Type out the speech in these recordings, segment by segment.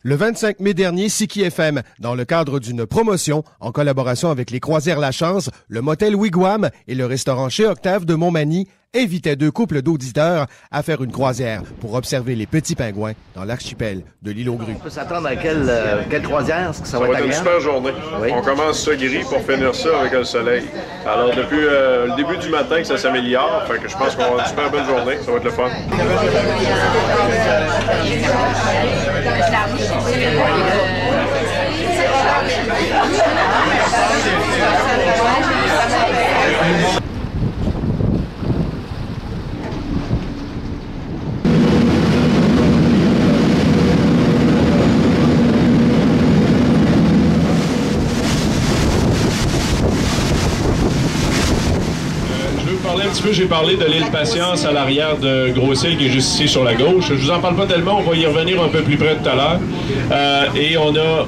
Le 25 mai dernier, Siki FM, dans le cadre d'une promotion en collaboration avec les Croisières La Chance, le motel Wigwam et le restaurant Chez Octave de Montmagny, invitait 2 couples d'auditeurs à faire une croisière pour observer les petits pingouins dans l'archipel de l'île aux Grues. On peut s'attendre à quelle croisière? Est-ce que ça va être une super journée. Oui. On commence ça gris pour finir ça avec le soleil. Alors, depuis le début du matin que ça s'améliore, fait que je pense qu'on va avoir une super belle journée. Ça va être le fun. Un petit peu, j'ai parlé de l'île Patience à l'arrière de Gros-Île qui est juste ici sur la gauche. Je vous en parle pas tellement, on va y revenir un peu plus près tout à l'heure. Et on a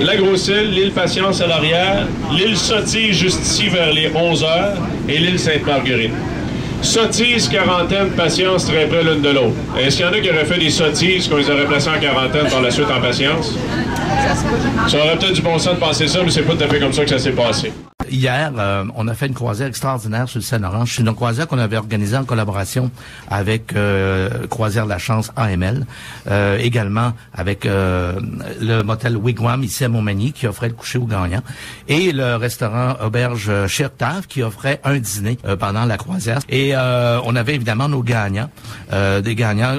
la Grosse-Île, l'île Patience à l'arrière, l'île Sottise juste ici vers les 11h et l'île Sainte-Marguerite. Sottise, quarantaine, Patience, très près l'une de l'autre. Est-ce qu'il y en a qui auraient fait des sottises qu'on les aurait placés en quarantaine par la suite en Patience? Ça aurait peut-être du bon sens de penser ça, mais c'est pas tout à fait comme ça que ça s'est passé. Hier, on a fait une croisière extraordinaire sur le Seine-Orange. C'est une croisière qu'on avait organisée en collaboration avec Croisière La Chance AML, également avec le motel Wigwam ici à Montmagny qui offrait le coucher aux gagnants et le restaurant Auberge Chez Octave qui offrait un dîner pendant la croisière. Et on avait évidemment nos gagnants, des gagnants,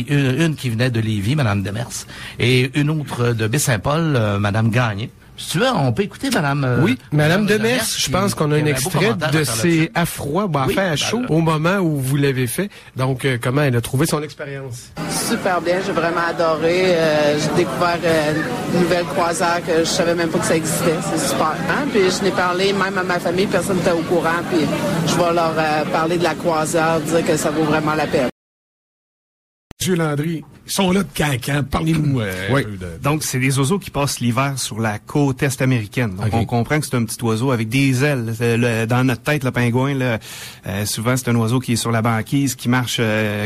une qui venait de Lévis, Madame Demers, et une autre de Baie-Saint-Paul, Madame Gagné. Si tu veux, on peut écouter Madame... oui, Madame Demers, je pense qu'on a un extrait de ses à froid, à chaud, au moment où vous l'avez fait. Donc, comment elle a trouvé son expérience? Super bien, j'ai vraiment adoré. J'ai découvert une nouvelle croisière que je savais même pas que ça existait. C'est super. Hein? Puis je n'ai parlé même à ma famille, personne n'était au courant. Puis je vais leur parler de la croisière, dire que ça vaut vraiment la peine. Monsieur Landry, ils sont là de cancan. Parlez-nous. Oui. Donc, c'est des oiseaux qui passent l'hiver sur la côte est américaine. Donc, on comprend que c'est un petit oiseau avec des ailes. Dans notre tête, le pingouin, là, souvent, c'est un oiseau qui est sur la banquise, qui marche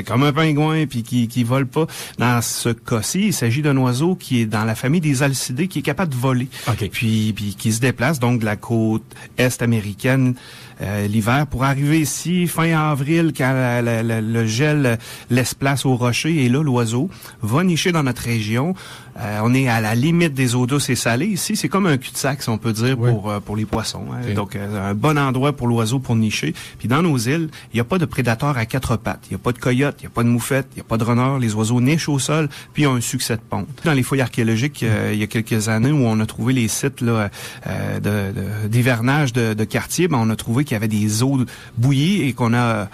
comme un pingouin, puis qui vole pas. Dans ce cas-ci, il s'agit d'un oiseau qui est dans la famille des alcidés, qui est capable de voler. Puis qui se déplace, donc, de la côte est américaine l'hiver pour arriver ici fin avril quand le gel laisse place aux rochers. Et là, l'oiseau va nicher dans notre région. On est à la limite des eaux douces et salées. Ici, c'est comme un cul-de-sac, si on peut dire, pour les poissons. Hein. Okay. Donc, un bon endroit pour l'oiseau pour nicher. Puis dans nos îles, il n'y a pas de prédateurs à 4 pattes. Il n'y a pas de coyotes, il n'y a pas de moufettes, il n'y a pas de renards. Les oiseaux nichent au sol, puis ont un succès de ponte. Dans les fouilles archéologiques, il y a quelques années où on a trouvé les sites là d'hivernage de quartiers, on a trouvé qu'il y avait des eaux bouillies et qu'on a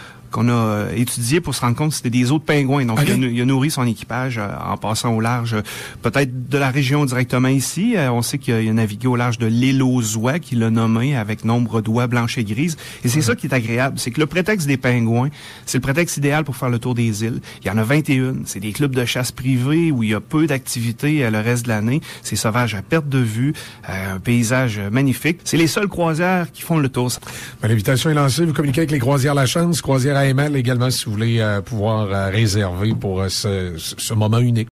étudié pour se rendre compte que c'était des os de pingouins. Donc, il a nourri son équipage en passant au large, peut-être de la région directement ici. On sait qu'il a navigué au large de l'île aux oies, qu'il a nommé avec nombre d'oies blanches et grises. Et c'est ça qui est agréable, c'est que le prétexte des pingouins, c'est le prétexte idéal pour faire le tour des îles. Il y en a 21. C'est des clubs de chasse privés où il y a peu d'activités le reste de l'année. C'est sauvage à perte de vue, un paysage magnifique. C'est les seules croisières qui font le tour. L'invitation est lancée. Vous communiquez avec les Croisières La Chance, Croisières AML également, si vous voulez pouvoir réserver pour ce moment unique.